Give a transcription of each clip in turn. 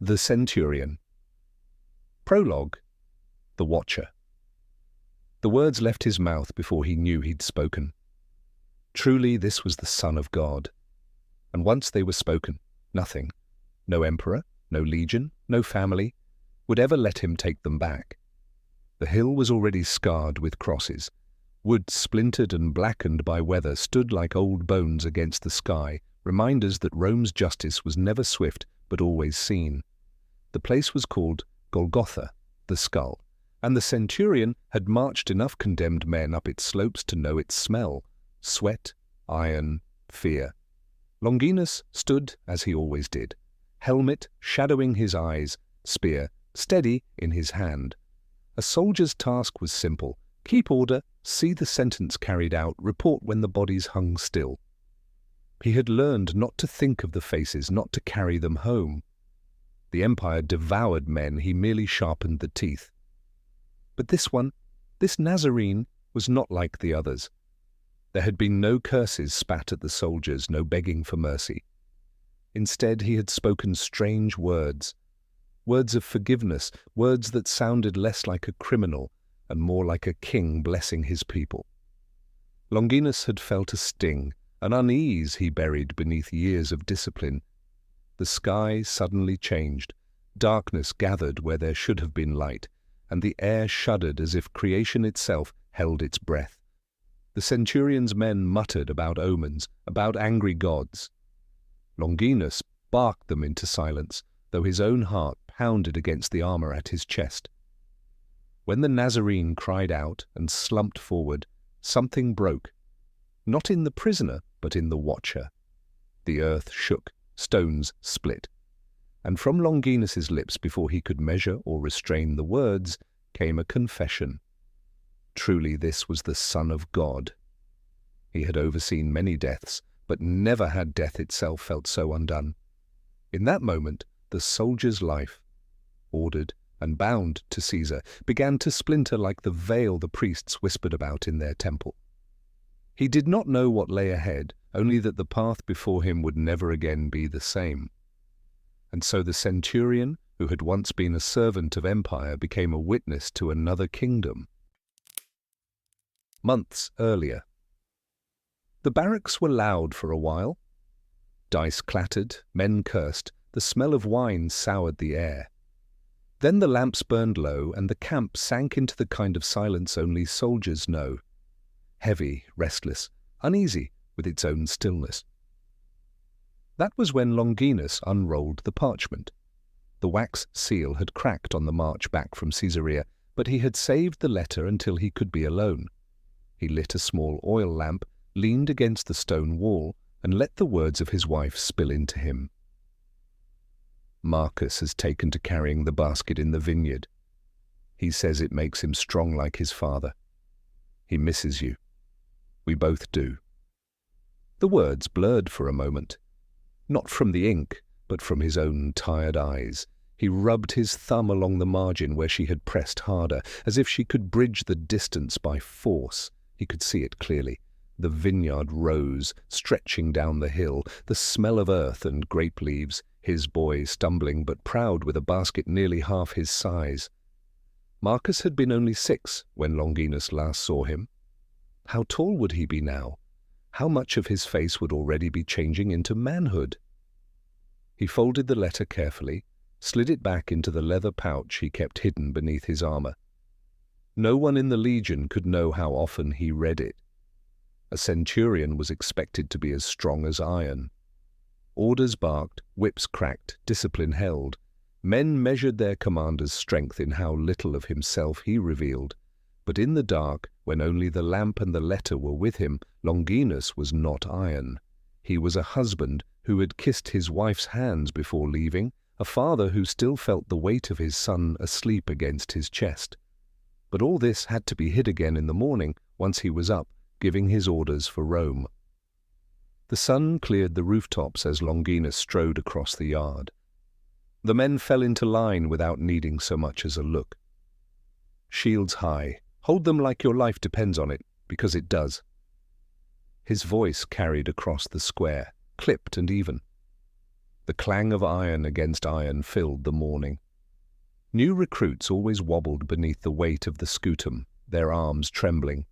The Centurion. Prologue. The Watcher. The words left his mouth before he knew he'd spoken. Truly this was the Son of God. And once they were spoken, nothing, no emperor, no legion, no family, would ever let him take them back. The hill was already scarred with crosses. Wood, splintered and blackened by weather, stood like old bones against the sky, reminders that Rome's justice was never swift but always seen. The place was called Golgotha, the skull, and the Centurion had marched enough condemned men up its slopes to know its smell: sweat, iron, fear. Longinus stood as he always did, helmet shadowing his eyes, spear steady in his hand. A soldier's task was simple: keep order, see the sentence carried out, report when the bodies hung still. He had learned not to think of the faces, not to carry them home. The empire devoured men, he merely sharpened the teeth. But this one, this Nazarene, was not like the others. There had been no curses spat at the soldiers, no begging for mercy. Instead, he had spoken strange words, words of forgiveness, words that sounded less like a criminal and more like a king blessing his people. Longinus had felt a sting, an unease he buried beneath years of discipline. The sky suddenly changed. Darkness gathered where there should have been light, and the air shuddered as if creation itself held its breath. The Centurion's men muttered about omens, about angry gods. Longinus barked them into silence, though his own heart pounded against the armor at his chest. When the Nazarene cried out and slumped forward, something broke. Not in the prisoner, but in the watcher. The earth shook, stones split, and from Longinus's lips, before he could measure or restrain the words, came a confession. Truly this was the Son of God. He had overseen many deaths, but never had death itself felt so undone. In that moment, the soldier's life, ordered and bound to Caesar, began to splinter like the veil the priests whispered about in their temple. He did not know what lay ahead, only that the path before him would never again be the same. And so the Centurion, who had once been a servant of empire, became a witness to another kingdom. Months earlier. The barracks were loud for a while. Dice clattered, men cursed, the smell of wine soured the air. Then the lamps burned low, and the camp sank into the kind of silence only soldiers know. Heavy, restless, uneasy with its own stillness. That was when Longinus unrolled the parchment. The wax seal had cracked on the march back from Caesarea, but he had saved the letter until he could be alone. He lit a small oil lamp, leaned against the stone wall, and let the words of his wife spill into him. Marcus has taken to carrying the basket in the vineyard. He says it makes him strong like his father. He misses you. We both do. The words blurred for a moment. Not from the ink, but from his own tired eyes. He rubbed his thumb along the margin where she had pressed harder, as if she could bridge the distance by force. He could see it clearly. The vineyard rose, stretching down the hill, the smell of earth and grape leaves, his boy stumbling but proud with a basket nearly half his size. Marcus had been only 6 when Longinus last saw him. How tall would he be now? How much of his face would already be changing into manhood? He folded the letter carefully, slid it back into the leather pouch he kept hidden beneath his armor. No one in the legion could know how often he read it. A centurion was expected to be as strong as iron. Orders barked, whips cracked, discipline held. Men measured their commander's strength in how little of himself he revealed. But in the dark, when only the lamp and the letter were with him, Longinus was not iron. He was a husband who had kissed his wife's hands before leaving, a father who still felt the weight of his son asleep against his chest. But all this had to be hid again in the morning, once he was up, giving his orders for Rome. The sun cleared the rooftops as Longinus strode across the yard. The men fell into line without needing so much as a look. Shields high. Hold them like your life depends on it, because it does. His voice carried across the square, clipped and even. The clang of iron against iron filled the morning. New recruits always wobbled beneath the weight of the scutum, their arms trembling.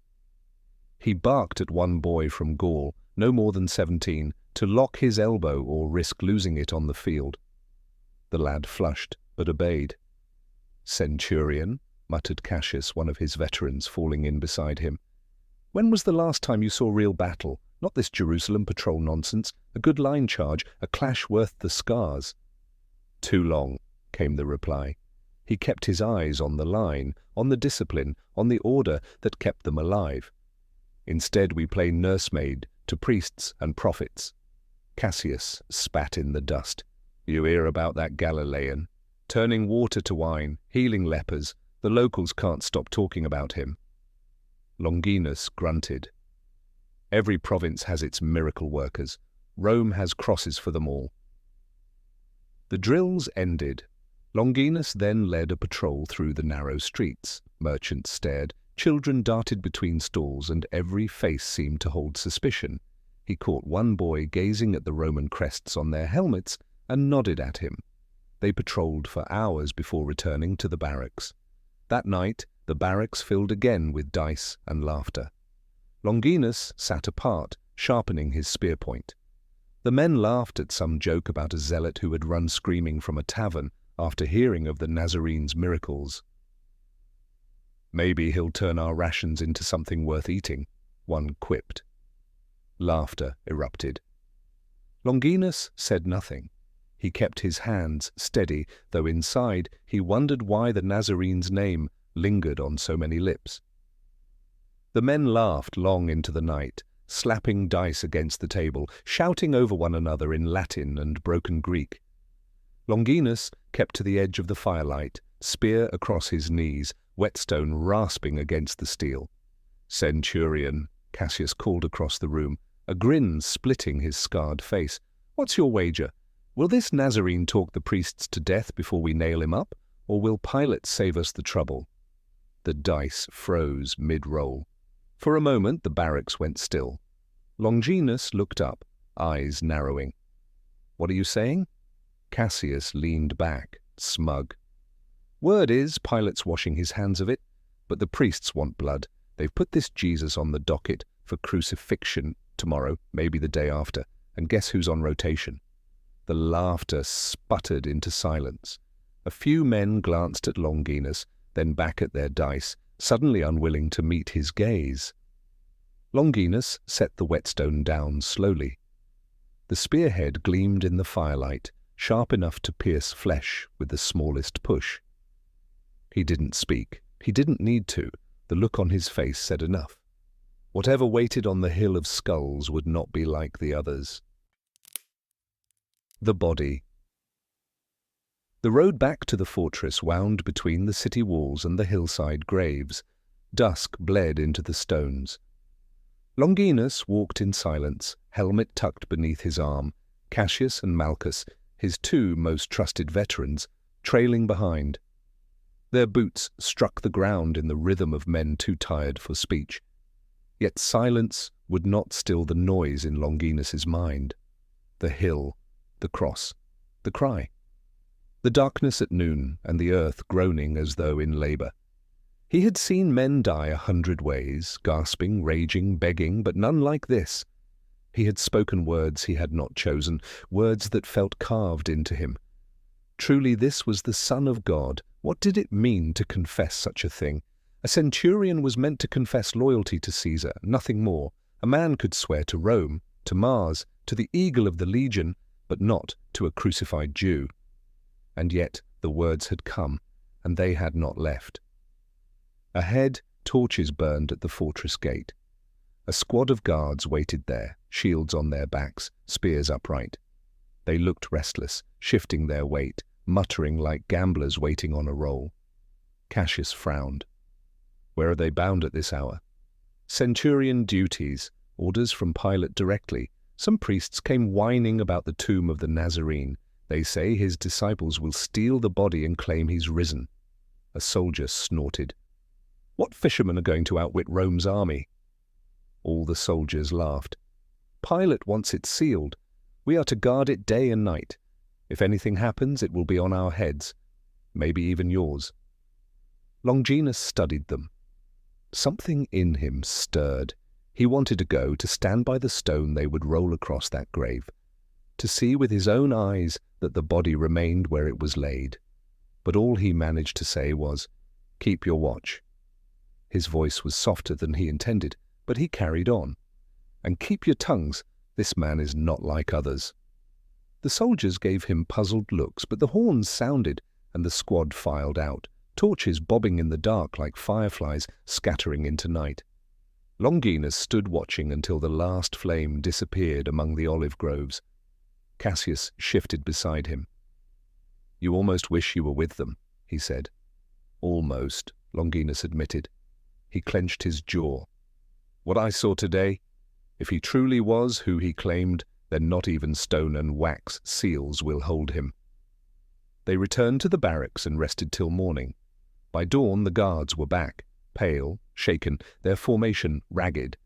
He barked at one boy from Gaul, no more than 17, to lock his elbow or risk losing it on the field. The lad flushed, but obeyed. "Centurion," muttered Cassius, one of his veterans, falling in beside him. "When was the last time you saw real battle? Not this Jerusalem patrol nonsense. A good line charge, a clash worth the scars." "Too long," came the reply. He kept his eyes on the line, on the discipline, on the order that kept them alive. "Instead we play nursemaid to priests and prophets." Cassius spat in the dust. "You hear about that Galilean? Turning water to wine, healing lepers. The locals can't stop talking about him." Longinus grunted. "Every province has its miracle workers. Rome has crosses for them all." The drills ended. Longinus then led a patrol through the narrow streets. Merchants stared, children darted between stalls, and every face seemed to hold suspicion. He caught one boy gazing at the Roman crests on their helmets and nodded at him. They patrolled for hours before returning to the barracks. That night, the barracks filled again with dice and laughter. Longinus sat apart, sharpening his spear point. The men laughed at some joke about a zealot who had run screaming from a tavern after hearing of the Nazarene's miracles. "Maybe he'll turn our rations into something worth eating," one quipped. Laughter erupted. Longinus said nothing. He kept his hands steady, though inside he wondered why the Nazarene's name lingered on so many lips. The men laughed long into the night, slapping dice against the table, shouting over one another in Latin and broken Greek. Longinus kept to the edge of the firelight, spear across his knees, whetstone rasping against the steel. "Centurion," Cassius called across the room, a grin splitting his scarred face. "What's your wager? Will this Nazarene talk the priests to death before we nail him up, or will Pilate save us the trouble?" The dice froze mid-roll. For a moment the barracks went still. Longinus looked up, eyes narrowing. "What are you saying?" Cassius leaned back, smug. "Word is Pilate's washing his hands of it, but the priests want blood. They've put this Jesus on the docket for crucifixion tomorrow, maybe the day after, and guess who's on rotation?" The laughter sputtered into silence. A few men glanced at Longinus, then back at their dice, suddenly unwilling to meet his gaze. Longinus set the whetstone down slowly. The spearhead gleamed in the firelight, sharp enough to pierce flesh with the smallest push. He didn't speak. He didn't need to. The look on his face said enough. Whatever waited on the hill of skulls would not be like the others. The body. The road back to the fortress wound between the city walls and the hillside graves. Dusk bled into the stones. Longinus walked in silence, helmet tucked beneath his arm, Cassius and Malchus, his two most trusted veterans, trailing behind. Their boots struck the ground in the rhythm of men too tired for speech. Yet silence would not still the noise in Longinus's mind. The hill, the cross, the cry. The darkness at noon, and the earth groaning as though in labor. He had seen men die 100 ways, gasping, raging, begging, but none like this. He had spoken words he had not chosen, words that felt carved into him. Truly this was the Son of God. What did it mean to confess such a thing? A centurion was meant to confess loyalty to Caesar, nothing more. A man could swear to Rome, to Mars, to the eagle of the legion, but not to a crucified Jew. And yet the words had come, and they had not left. Ahead, torches burned at the fortress gate. A squad of guards waited there, shields on their backs, spears upright. They looked restless, shifting their weight, muttering like gamblers waiting on a roll. Cassius frowned. Where are they bound at this hour? Centurion duties, orders from Pilate directly. Some priests came whining about the tomb of the Nazarene. They say his disciples will steal the body and claim he's risen. A soldier snorted. What fishermen are going to outwit Rome's army? All the soldiers laughed. Pilate wants it sealed. We are to guard it day and night. If anything happens, it will be on our heads, maybe even yours." Longinus studied them. Something in him stirred. He wanted to go, to stand by the stone they would roll across that grave, to see with his own eyes that the body remained where it was laid. But all he managed to say was, "Keep your watch." His voice was softer than he intended, but he carried on. "And keep your tongues. This man is not like others." The soldiers gave him puzzled looks, but the horns sounded, and the squad filed out, torches bobbing in the dark like fireflies scattering into night. Longinus stood watching until the last flame disappeared among the olive groves. Cassius shifted beside him. "You almost wish you were with them," he said. "Almost," Longinus admitted. He clenched his jaw. "What I saw today, if he truly was who he claimed, then not even stone and wax seals will hold him." They returned to the barracks and rested till morning. By dawn the guards were back, pale, shaken, their formation ragged.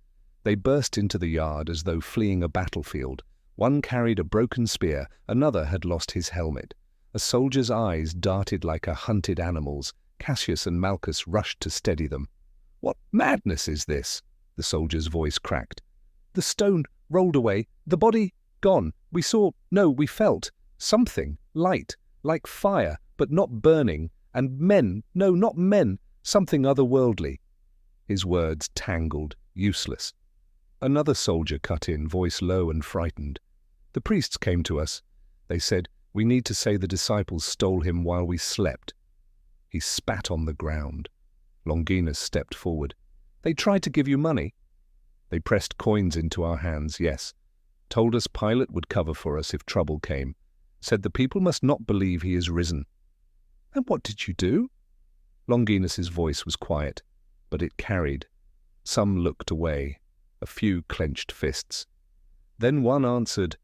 They burst into the yard as though fleeing a battlefield. One carried a broken spear, another had lost his helmet. A soldier's eyes darted like a hunted animal's. Cassius and Malchus rushed to steady them. "What madness is this?" the soldier's voice cracked. "The stone rolled away, the body gone. We felt something, light, like fire, but not burning, and men, no, not men, something otherworldly." His words tangled, useless. Another soldier cut in, voice low and frightened. "The priests came to us. They said, 'We need to say the disciples stole him while we slept.'" He spat on the ground. Longinus stepped forward. "They tried to give you money?" "They pressed coins into our hands, yes. Told us Pilate would cover for us if trouble came. Said the people must not believe he is risen." "And what did you do?" Longinus's voice was quiet, but it carried. Some looked away, a few clenched fists. Then one answered,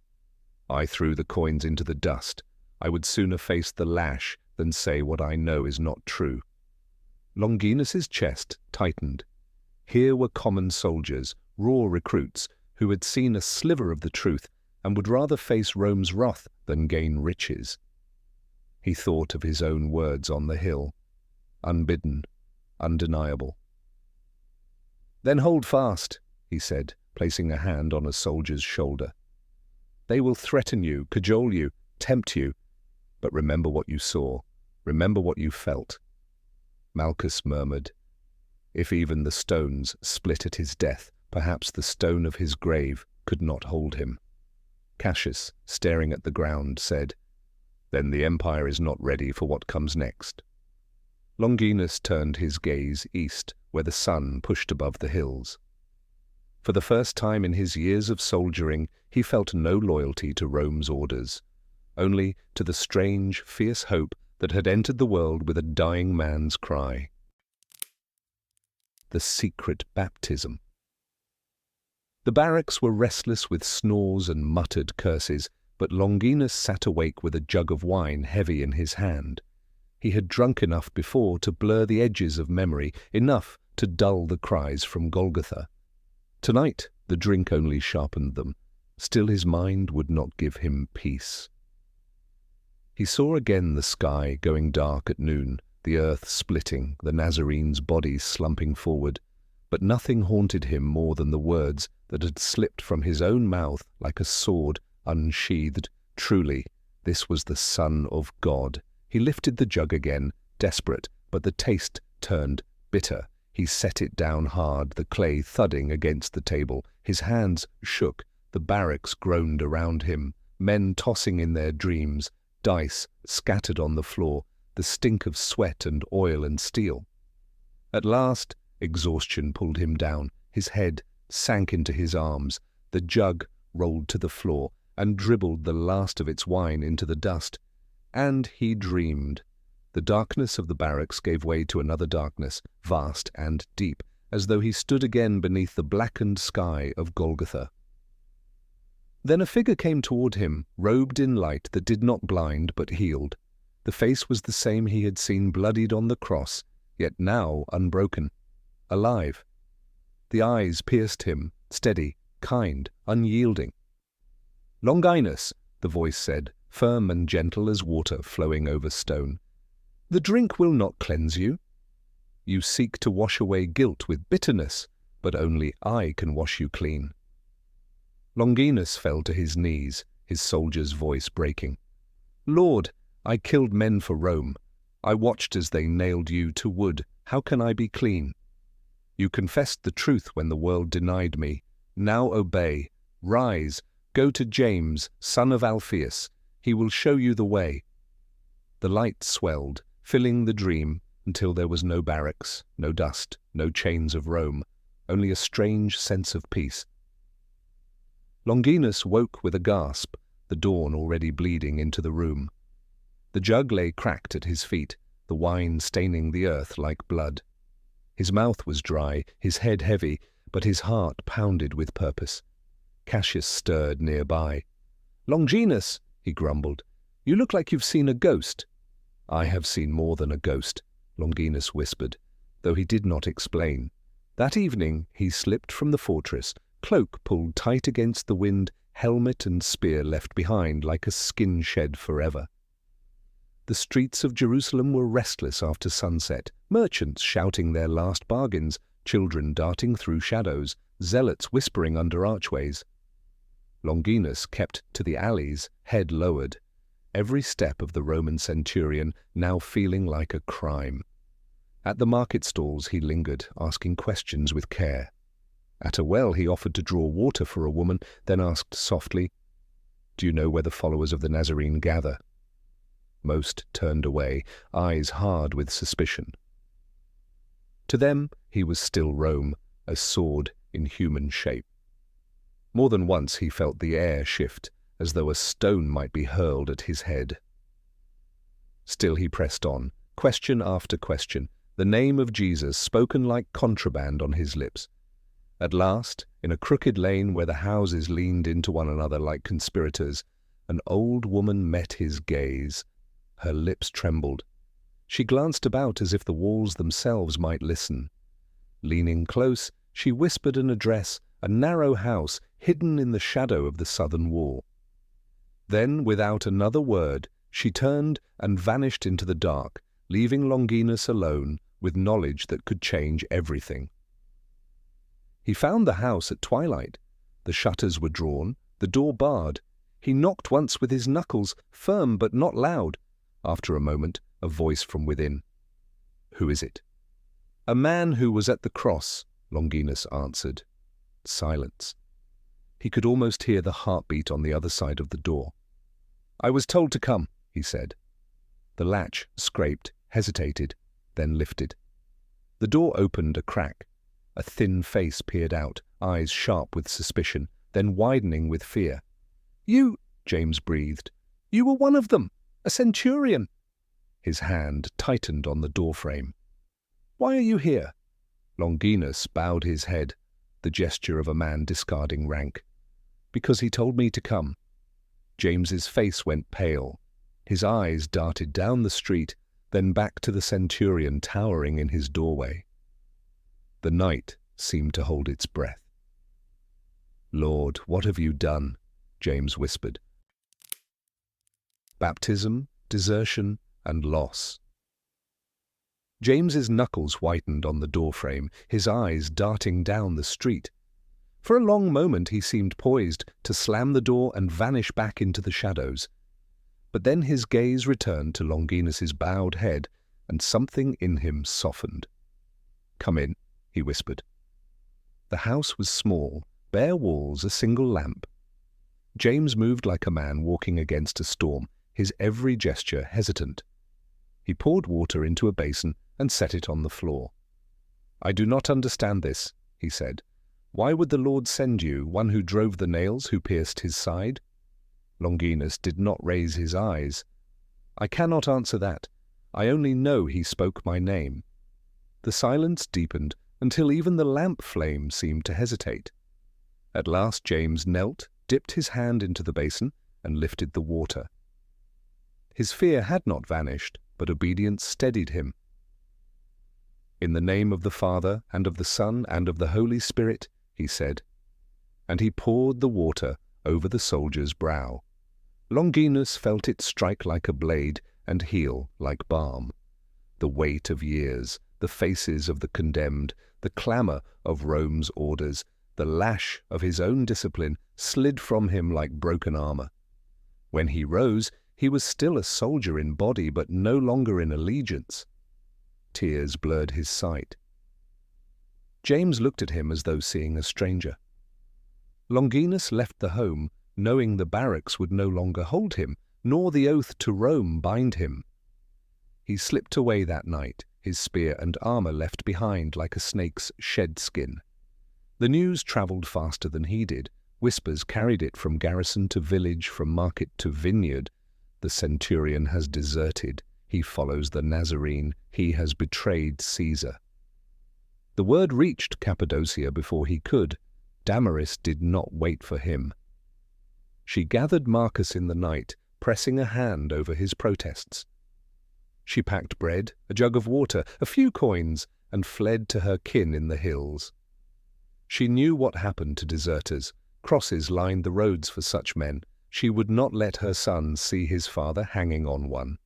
"I threw the coins into the dust. I would sooner face the lash than say what I know is not true." Longinus's chest tightened. Here were common soldiers, raw recruits, who had seen a sliver of the truth and would rather face Rome's wrath than gain riches. He thought of his own words on the hill, unbidden, undeniable. "Then hold fast," he said, placing a hand on a soldier's shoulder. "They will threaten you, cajole you, tempt you, but remember what you saw, remember what you felt." Malchus murmured, "If even the stones split at his death, perhaps the stone of his grave could not hold him." Cassius, staring at the ground, said, "Then the empire is not ready for what comes next." Longinus turned his gaze east, where the sun pushed above the hills. For the first time in his years of soldiering, he felt no loyalty to Rome's orders, only to the strange, fierce hope that had entered the world with a dying man's cry. The secret baptism. The barracks were restless with snores and muttered curses, but Longinus sat awake with a jug of wine heavy in his hand. He had drunk enough before to blur the edges of memory, enough to dull the cries from Golgotha. Tonight the drink only sharpened them. Still his mind would not give him peace. He saw again the sky going dark at noon, the earth splitting, the Nazarene's body slumping forward, but nothing haunted him more than the words that had slipped from his own mouth like a sword unsheathed. Truly, this was the Son of God. He lifted the jug again, desperate, but the taste turned bitter. He set it down hard, the clay thudding against the table. His hands shook, the barracks groaned around him, men tossing in their dreams, dice scattered on the floor, the stink of sweat and oil and steel. At last, exhaustion pulled him down. His head sank into his arms. The jug rolled to the floor and dribbled the last of its wine into the dust. And he dreamed. The darkness of the barracks gave way to another darkness, vast and deep, as though he stood again beneath the blackened sky of Golgotha. Then a figure came toward him, robed in light that did not blind but healed. The face was the same he had seen bloodied on the cross, yet now unbroken, alive. The eyes pierced him, steady, kind, unyielding. "Longinus," the voice said, firm and gentle as water flowing over stone. "The drink will not cleanse you. You seek to wash away guilt with bitterness, but only I can wash you clean." Longinus fell to his knees, his soldier's voice breaking. "Lord, I killed men for Rome. I watched as they nailed you to wood. How can I be clean? You confessed the truth when the world denied me. Now obey. Rise, go to James, son of Alphaeus. He will show you the way." The light swelled, filling the dream until there was no barracks, no dust, no chains of Rome, only a strange sense of peace. Longinus woke with a gasp, the dawn already bleeding into the room. The jug lay cracked at his feet, the wine staining the earth like blood. His mouth was dry, his head heavy, but his heart pounded with purpose. Cassius stirred nearby. "Longinus," he grumbled, "you look like you've seen a ghost." "I have seen more than a ghost," Longinus whispered, though he did not explain. That evening he slipped from the fortress, cloak pulled tight against the wind, helmet and spear left behind like a skin shed forever. The streets of Jerusalem were restless after sunset, merchants shouting their last bargains, children darting through shadows, zealots whispering under archways. Longinus kept to the alleys, head lowered, every step of the Roman centurion now feeling like a crime. At the market stalls he lingered, asking questions with care. At a well he offered to draw water for a woman, then asked softly, "Do you know where the followers of the Nazarene gather?" Most turned away, eyes hard with suspicion. To them he was still Rome, a sword in human shape. More than once he felt the air shift, as though a stone might be hurled at his head. Still he pressed on, question after question, the name of Jesus spoken like contraband on his lips. At last, in a crooked lane where the houses leaned into one another like conspirators, an old woman met his gaze. Her lips trembled. She glanced about as if the walls themselves might listen. Leaning close, she whispered an address, a narrow house hidden in the shadow of the southern wall. Then, without another word, she turned and vanished into the dark, leaving Longinus alone with knowledge that could change everything. He found the house at twilight. The shutters were drawn, the door barred. He knocked once with his knuckles, firm but not loud. After a moment, a voice from within. "Who is it?" "A man who was at the cross," Longinus answered. Silence. He could almost hear the heartbeat on the other side of the door. "I was told to come," he said. The latch scraped, hesitated, then lifted. The door opened a crack. A thin face peered out, eyes sharp with suspicion, then widening with fear. "You," James breathed, "you were one of them. A centurion." His hand tightened on the doorframe. "Why are you here?" Longinus bowed his head, the gesture of a man discarding rank. "Because he told me to come." James's face went pale. His eyes darted down the street, then back to the centurion towering in his doorway. The night seemed to hold its breath. "Lord, what have you done?" James whispered. Baptism, desertion, and loss. James's knuckles whitened on the doorframe, his eyes darting down the street. For a long moment he seemed poised to slam the door and vanish back into the shadows. But then his gaze returned to Longinus's bowed head, and something in him softened. "Come in," he whispered. The house was small, bare walls, a single lamp. James moved like a man walking against a storm, his every gesture hesitant. He poured water into a basin and set it on the floor. "I do not understand this," he said. "Why would the Lord send you, one who drove the nails, who pierced his side?" Longinus did not raise his eyes. "I cannot answer that. I only know he spoke my name." The silence deepened until even the lamp flame seemed to hesitate. At last James knelt, dipped his hand into the basin, and lifted the water. His fear had not vanished, but obedience steadied him. "In the name of the Father, and of the Son, and of the Holy Spirit," he said, and he poured the water over the soldier's brow. Longinus felt it strike like a blade and heal like balm. The weight of years, the faces of the condemned, the clamour of Rome's orders, the lash of his own discipline slid from him like broken armour. When he rose, he was still a soldier in body, but no longer in allegiance. Tears blurred his sight. James looked at him as though seeing a stranger. Longinus left the home, knowing the barracks would no longer hold him, nor the oath to Rome bind him. He slipped away that night, his spear and armour left behind like a snake's shed skin. The news travelled faster than he did. Whispers carried it from garrison to village, from market to vineyard. The Centurion has deserted. He follows the Nazarene. He has betrayed Caesar. The word reached Cappadocia before he could. Damaris did not wait for him. She gathered Marcus in the night, pressing a hand over his protests. She packed bread, a jug of water, a few coins, and fled to her kin in the hills. She knew what happened to deserters. Crosses lined the roads for such men. She would not let her son see his father hanging on one.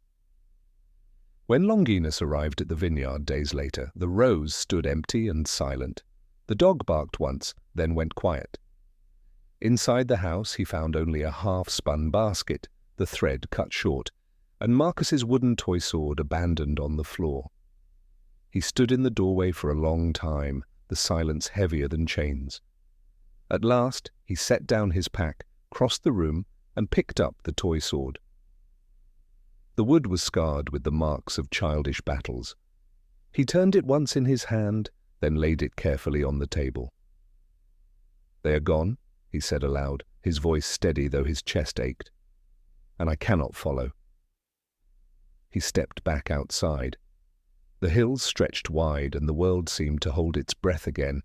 When Longinus arrived at the vineyard days later, the rows stood empty and silent. The dog barked once, then went quiet. Inside the house he found only a half-spun basket, the thread cut short, and Marcus's wooden toy sword abandoned on the floor. He stood in the doorway for a long time, the silence heavier than chains. At last he set down his pack, crossed the room, and picked up the toy sword. The wood was scarred with the marks of childish battles. He turned it once in his hand, then laid it carefully on the table. "They are gone," he said aloud, his voice steady though his chest ached. "And I cannot follow." He stepped back outside. The hills stretched wide, and the world seemed to hold its breath again.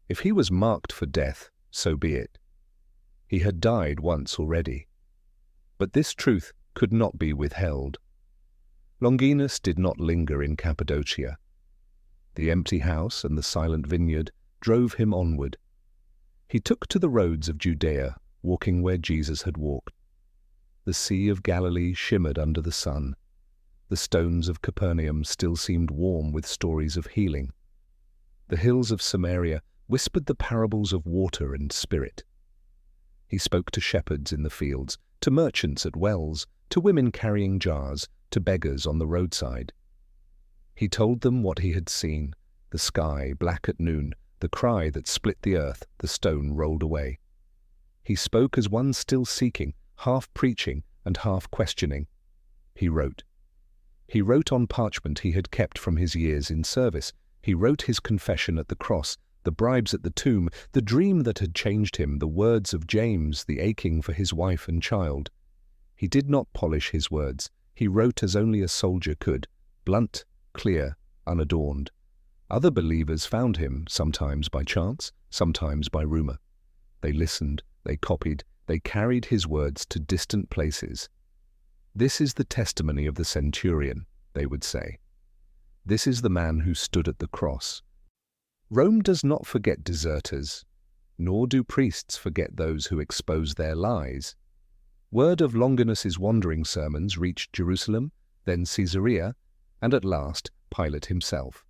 If he was marked for death, so be it. He had died once already. But this truth could not be withheld. Longinus did not linger in Cappadocia. The empty house and the silent vineyard drove him onward. He took to the roads of Judea, walking where Jesus had walked. The Sea of Galilee shimmered under the sun. The stones of Capernaum still seemed warm with stories of healing. The hills of Samaria whispered the parables of water and spirit. He spoke to shepherds in the fields, to merchants at wells, to women carrying jars, to beggars on the roadside. He told them what he had seen, the sky black at noon, the cry that split the earth, the stone rolled away. He spoke as one still seeking, half preaching and half questioning. He wrote. He wrote on parchment he had kept from his years in service. He wrote his confession at the cross, the bribes at the tomb, the dream that had changed him, the words of James, the aching for his wife and child. He did not polish his words. He wrote as only a soldier could, blunt, clear, unadorned. Other believers found him, sometimes by chance, sometimes by rumor. They listened, they copied, they carried his words to distant places. "This is the testimony of the Centurion," they would say. "This is the man who stood at the cross." Rome does not forget deserters, nor do priests forget those who expose their lies. Word of Longinus's wandering sermons reached Jerusalem, then Caesarea, and at last Pilate himself.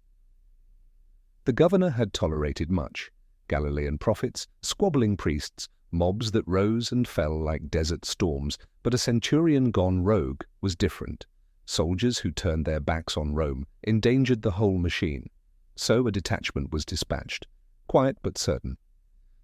The governor had tolerated much: Galilean prophets, squabbling priests, mobs that rose and fell like desert storms, but a centurion gone rogue was different. Soldiers who turned their backs on Rome endangered the whole machine. So a detachment was dispatched, quiet but certain.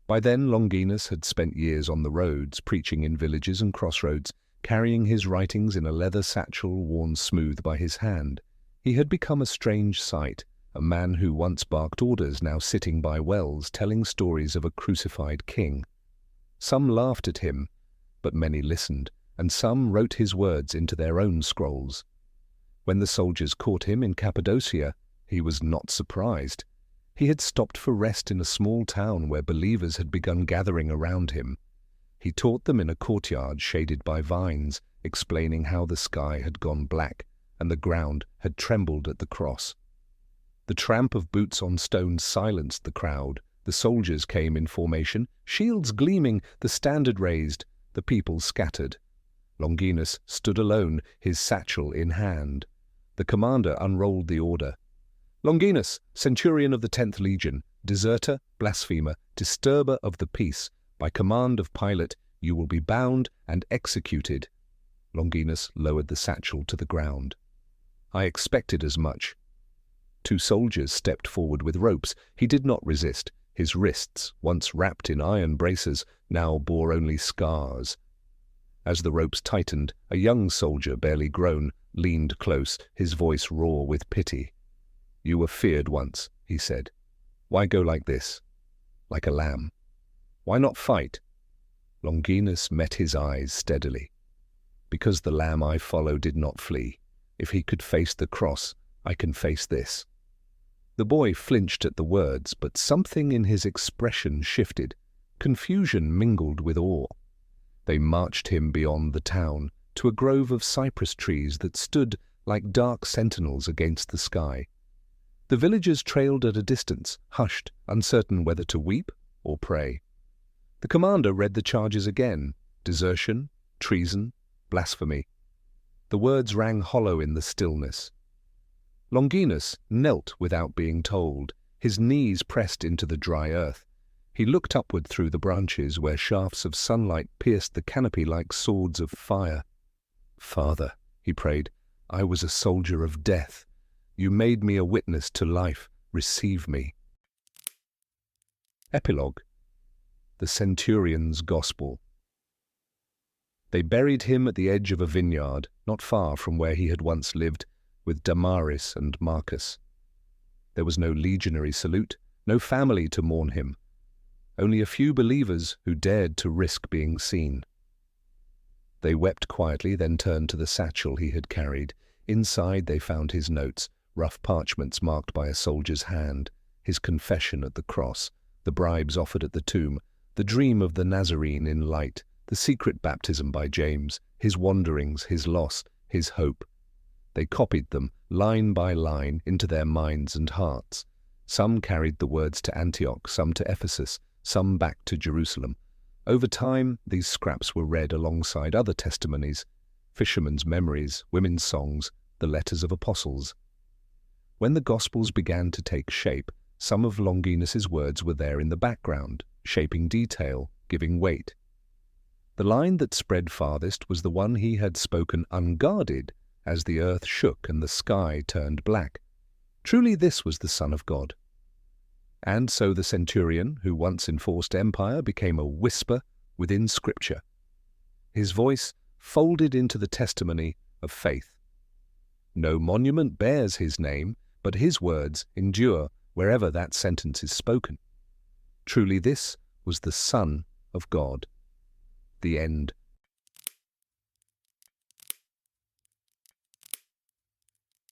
By then Longinus had spent years on the roads, preaching in villages and crossroads, carrying his writings in a leather satchel worn smooth by his hand. He had become a strange sight, a man who once barked orders, now sitting by wells, telling stories of a crucified king. Some laughed at him, but many listened, and some wrote his words into their own scrolls. When the soldiers caught him in Cappadocia, he was not surprised. He had stopped for rest in a small town where believers had begun gathering around him. He taught them in a courtyard shaded by vines, explaining how the sky had gone black and the ground had trembled at the cross. The tramp of boots on stone silenced the crowd. The soldiers came in formation, shields gleaming, the standard raised. The people scattered. Longinus stood alone, his satchel in hand. The commander unrolled the order. Longinus, Centurion of the 10th Legion, deserter, blasphemer, disturber of the peace, by command of Pilate, you will be bound and executed. Longinus lowered the satchel to the ground. I expected as much. 2 soldiers stepped forward with ropes. He did not resist. His wrists, once wrapped in iron braces, now bore only scars. As the ropes tightened, a young soldier, barely grown, leaned close, his voice raw with pity. You were feared once, he said. Why go like this? Like a lamb? Why not fight? Longinus met his eyes steadily. Because the lamb I follow did not flee. If he could face the cross, I can face this. The boy flinched at the words, but something in his expression shifted. Confusion mingled with awe. They marched him beyond the town, to a grove of cypress trees that stood like dark sentinels against the sky. The villagers trailed at a distance, hushed, uncertain whether to weep or pray. The commander read the charges again: desertion, treason, blasphemy. The words rang hollow in the stillness. Longinus knelt without being told, his knees pressed into the dry earth. He looked upward through the branches where shafts of sunlight pierced the canopy like swords of fire. Father, he prayed, I was a soldier of death. You made me a witness to life. Receive me. Epilogue. The Centurion's Gospel. They buried him at the edge of a vineyard, not far from where he had once lived, with Damaris and Marcus. There was no legionary salute, no family to mourn him. Only a few believers who dared to risk being seen. They wept quietly, then turned to the satchel he had carried. Inside they found his notes, rough parchments marked by a soldier's hand, his confession at the cross, the bribes offered at the tomb, the dream of the Nazarene in light, the secret baptism by James, his wanderings, his loss, his hope. They copied them, line by line, into their minds and hearts. Some carried the words to Antioch, some to Ephesus, some back to Jerusalem. Over time, these scraps were read alongside other testimonies, fishermen's memories, women's songs, the letters of apostles. When the Gospels began to take shape, some of Longinus's words were there in the background, shaping detail, giving weight. The line that spread farthest was the one he had spoken unguarded, as the earth shook and the sky turned black. Truly this was the Son of God. And so the centurion, who once enforced empire, became a whisper within Scripture. His voice folded into the testimony of faith. No monument bears his name, but his words endure wherever that sentence is spoken. Truly this was the Son of God. The end.